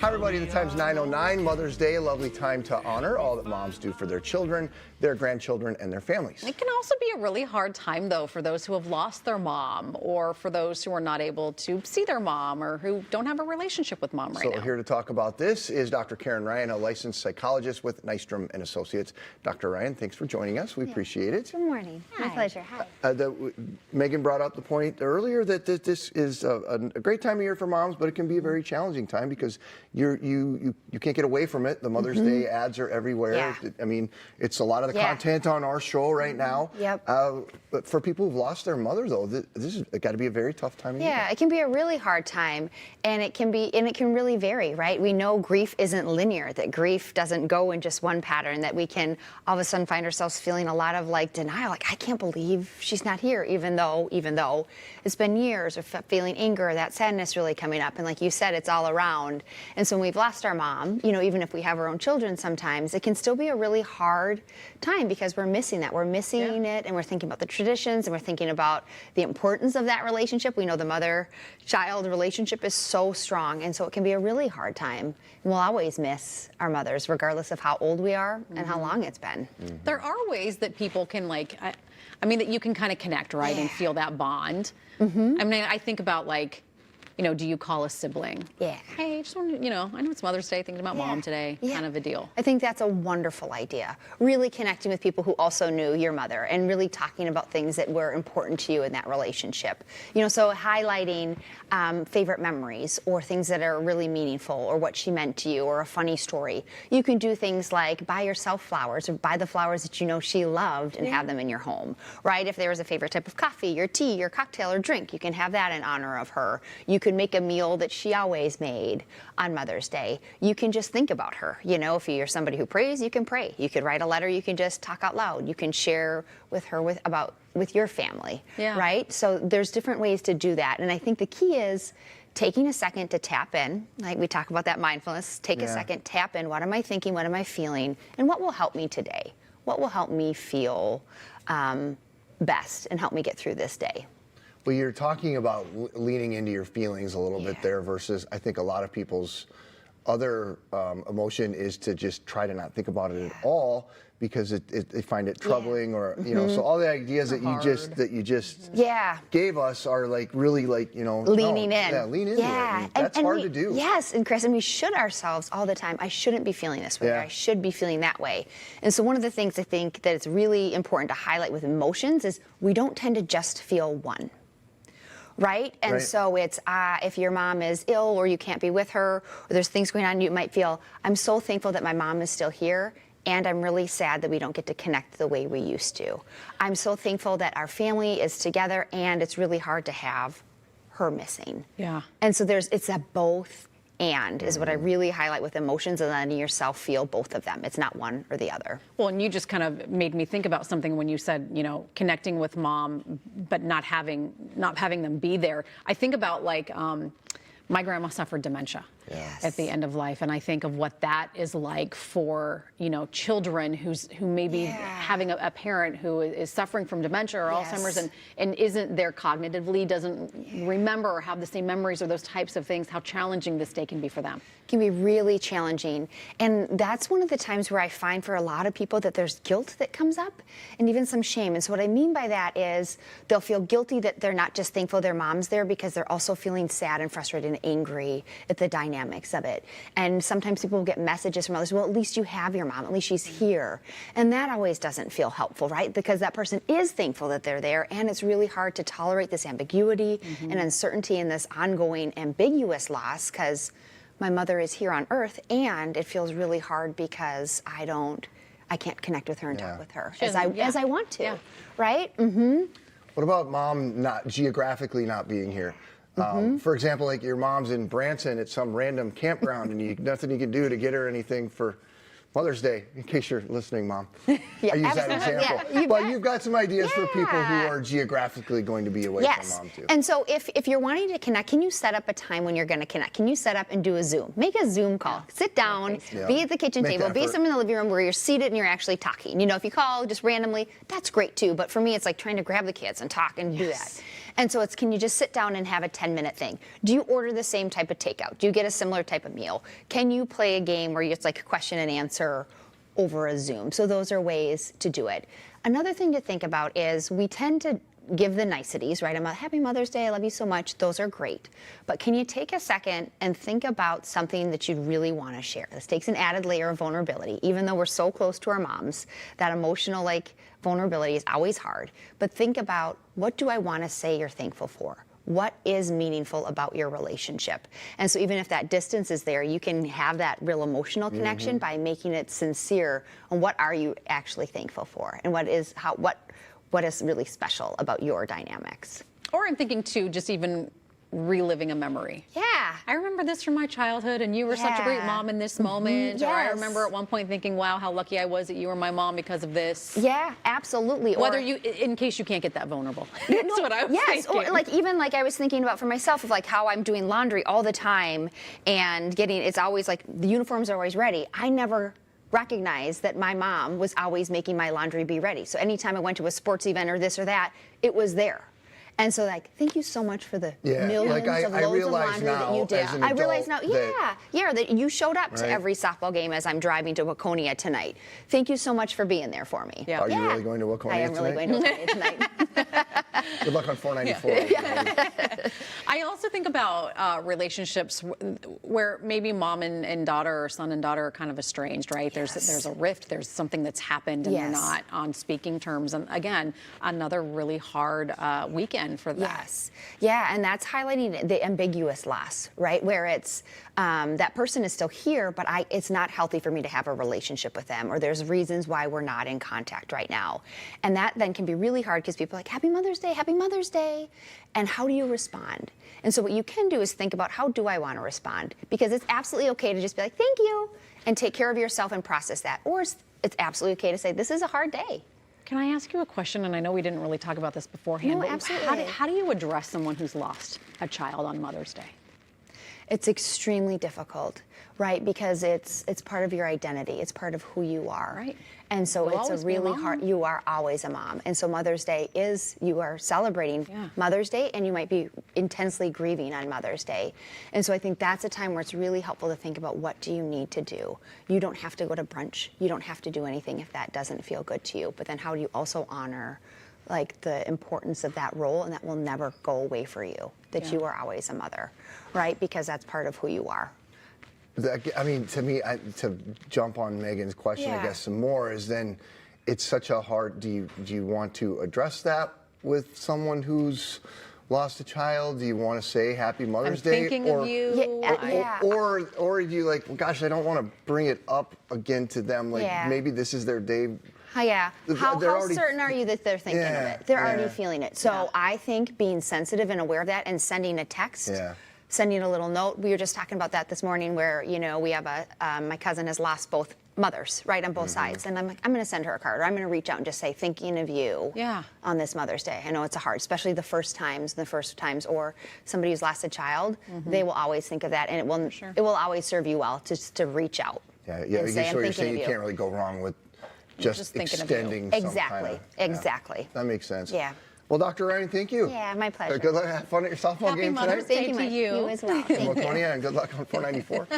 Hi everybody, the time's 9:09, Mother's Day, a lovely time to honor all that moms do for their children, their grandchildren, and their families. It can also be a really hard time, though, for those who have lost their mom or for those who are not able to see their mom or who don't have a relationship with mom right now. So here to talk about this is Dr. Karen Ryan, a licensed psychologist with Nystrom & Associates. Dr. Ryan, thanks for joining us. We appreciate it. Good morning. Hi. My pleasure. Hi. Megan brought up the point earlier that this is a great time of year for moms, but it can be a very challenging time because you can't get away from it. The Mother's Day ads are everywhere. Yeah. I mean, it's a lot of the content on our show right now. Yep. But for people who've lost their mother, though, this has got to be a very tough time of year. Yeah, it can be a really hard time, and it can really vary, right? We know grief isn't linear, that grief doesn't go in just one pattern, that we can all of a sudden find ourselves feeling a lot of like denial, like I can't believe she's not here, even though it's been years, or feeling anger, that sadness really coming up. And like you said, it's all around. And so when we've lost our mom, you know, even if we have our own children sometimes, it can still be a really hard time because we're missing that. We're missing it, and we're thinking about the traditions, and we're thinking about the importance of that relationship. We know the mother-child relationship is so strong, and so it can be a really hard time. And we'll always miss our mothers, regardless of how old we are and how long it's been. There are ways that people can, like, I mean, that you can kind of connect, right, and feel that bond. I mean, I think about, like, you know, do you call a sibling? Yeah. Hey, just want to, you know, I know it's Mother's Day, thinking about mom today, kind of a deal. I think that's a wonderful idea. Really connecting with people who also knew your mother and really talking about things that were important to you in that relationship. You know, so highlighting favorite memories or things that are really meaningful or what she meant to you or a funny story. You can do things like buy yourself flowers or buy the flowers that you know she loved and have them in your home, right? If there was a favorite type of coffee or tea or cocktail or drink, you can have that in honor of her. You could make a meal that she always made on Mother's Day. You can just think about her. You know, if you're somebody who prays, you can pray. You could write a letter, you can just talk out loud. You can share with her with your family, right? So there's different ways to do that. And I think the key is taking a second to tap in, like we talk about that mindfulness, take a second, tap in, what am I thinking, what am I feeling, and what will help me today? What will help me feel best and help me get through this day? Well, you're talking about leaning into your feelings a little bit there versus I think a lot of people's other emotion is to just try to not think about it at all because they find it troubling or, you know, so all the ideas that you just gave us are like really like, you know, leaning in. Yeah, lean into it. And that's hard to do. Yes, and Chris, and we should ourselves all the time. I shouldn't be feeling this way, or I should be feeling that way. And so one of the things I think that it's really important to highlight with emotions is we don't tend to just feel one. Right? And so it's if your mom is ill or you can't be with her or there's things going on, you might feel, I'm so thankful that my mom is still here and I'm really sad that we don't get to connect the way we used to. I'm so thankful that our family is together and it's really hard to have her missing. Yeah. And so it's a both and is what I really highlight with emotions, and letting yourself feel both of them. It's not one or the other. Well, and you just kind of made me think about something when you said, you know, connecting with mom, but not having them be there. I think about like my grandma suffered dementia at the end of life, and I think of what that is like for, you know, children who may be having a parent who is suffering from dementia or Alzheimer's and isn't there cognitively, doesn't remember or have the same memories or those types of things, how challenging this day can be for them. It can be really challenging, and that's one of the times where I find for a lot of people that there's guilt that comes up and even some shame. And so what I mean by that is they'll feel guilty that they're not just thankful their mom's there because they're also feeling sad and frustrated and angry at the dynamics of it. And sometimes people get messages from others, well, at least you have your mom, at least she's here. And that always doesn't feel helpful, right? Because that person is thankful that they're there, and it's really hard to tolerate this ambiguity and uncertainty and this ongoing ambiguous loss because my mother is here on earth, and it feels really hard because I can't connect with her and talk with her as I want to, right? What about mom geographically not being here? For example, like your mom's in Branson at some random campground and nothing you can do to get her anything for Mother's Day, in case you're listening, Mom. I use that example. But you've got some ideas for people who are geographically going to be away from mom, too. And so if you're wanting to connect, can you set up a time when you're going to connect? Can you set up and do a Zoom? Make a Zoom call. Sit down, be at the kitchen table, be somewhere in the living room where you're seated and you're actually talking. You know, if you call just randomly, that's great, too. But for me, it's like trying to grab the kids and talk and do that. And so it's, can you just sit down and have a 10-minute thing? Do you order the same type of takeout? Do you get a similar type of meal? Can you play a game where it's like a question and answer over a Zoom? So those are ways to do it. Another thing to think about is we tend to give the niceties, right? I'm a happy Mother's Day, I love you so much. Those are great. But can you take a second and think about something that you'd really want to share? This takes an added layer of vulnerability. Even though we're so close to our moms, that emotional vulnerability is always hard. But think about, what do I want to say you're thankful for? What is meaningful about your relationship? And so even if that distance is there, you can have that real emotional connection by making it sincere on what are you actually thankful for, and what is really special about your dynamics. Or I'm thinking too, just even reliving a memory. Yeah. I remember this from my childhood, and you were such a great mom in this moment. Or I Yes. remember at one point thinking, wow, how lucky I was that you were my mom because of this. Yeah, absolutely. Whether in case you can't get that vulnerable. That's what I was thinking. Or even I was thinking about for myself of how I'm doing laundry all the time and it's always the uniforms are always ready. I never recognized that my mom was always making my laundry be ready. So anytime I went to a sports event or this or that, it was there. And so thank you so much for the millions of loads of laundry that you did. I realize now, that you showed up to every softball game as I'm driving to Waconia tonight. Thank you so much for being there for me. Yeah. Are you really going to Waconia tonight? I am really going to Waconia tonight. Good luck on 494. I also think about relationships where maybe mom and daughter, or son and daughter, are kind of estranged, right? Yes. There's a rift, there's something that's happened, and they're not on speaking terms. And again, another really hard weekend for that. Yes. Yeah, and that's highlighting the ambiguous loss, right? Where it's that person is still here, but it's not healthy for me to have a relationship with them, or there's reasons why we're not in contact right now. And that then can be really hard because people are like, Happy Mother's Day, Happy Mother's Day. And how do you respond? And so what you can do is think about, how do I want to respond? Because it's absolutely okay to just be like, thank you, and take care of yourself and process that. Or it's absolutely okay to say, this is a hard day. Can I ask you a question? And I know we didn't really talk about this beforehand. No, but absolutely. How do you address someone who's lost a child on Mother's Day? It's extremely difficult, right? Because it's part of your identity. It's part of who you are. Right. And so You'll it's always a be a really mom. hard, you are always a mom. And so Mother's Day you are celebrating Mother's Day, and you might be intensely grieving on Mother's Day. And so I think that's a time where it's really helpful to think about, what do you need to do? You don't have to go to brunch. You don't have to do anything if that doesn't feel good to you. But then how do you also honor the importance of that role, and that will never go away for you, that you are always a mother, right? Because that's part of who you are. I mean, to me, to jump on Megan's question, I guess, some more, is then it's such a hard, do you want to address that with someone who's lost a child? Do you want to say Happy Mother's Day? Thinking of you. Or do you well, gosh, I don't want to bring it up again to them. Maybe this is their day. Yeah. How already, certain are you that they're thinking of it? They're already feeling it. So I think being sensitive and aware of that, and sending a text, sending a little note. We were just talking about that this morning, where we have my cousin has lost both mothers, right, on both sides, and I'm like, I'm going to send her a card, or I'm going to reach out and just say, thinking of you on this Mother's Day. I know it's hard, especially the first times, or somebody who's lost a child. They will always think of that, and it will always serve you well to reach out. Yeah. And say, I guess what you're saying, you can't really go wrong with just extending some exactly. That makes sense. Yeah. Well, Dr. Ryan, thank you. Yeah, my pleasure. Good luck. Have fun at your softball Happy game Mother's tonight. Day to you. You as well. In Waconia, and good luck on 494.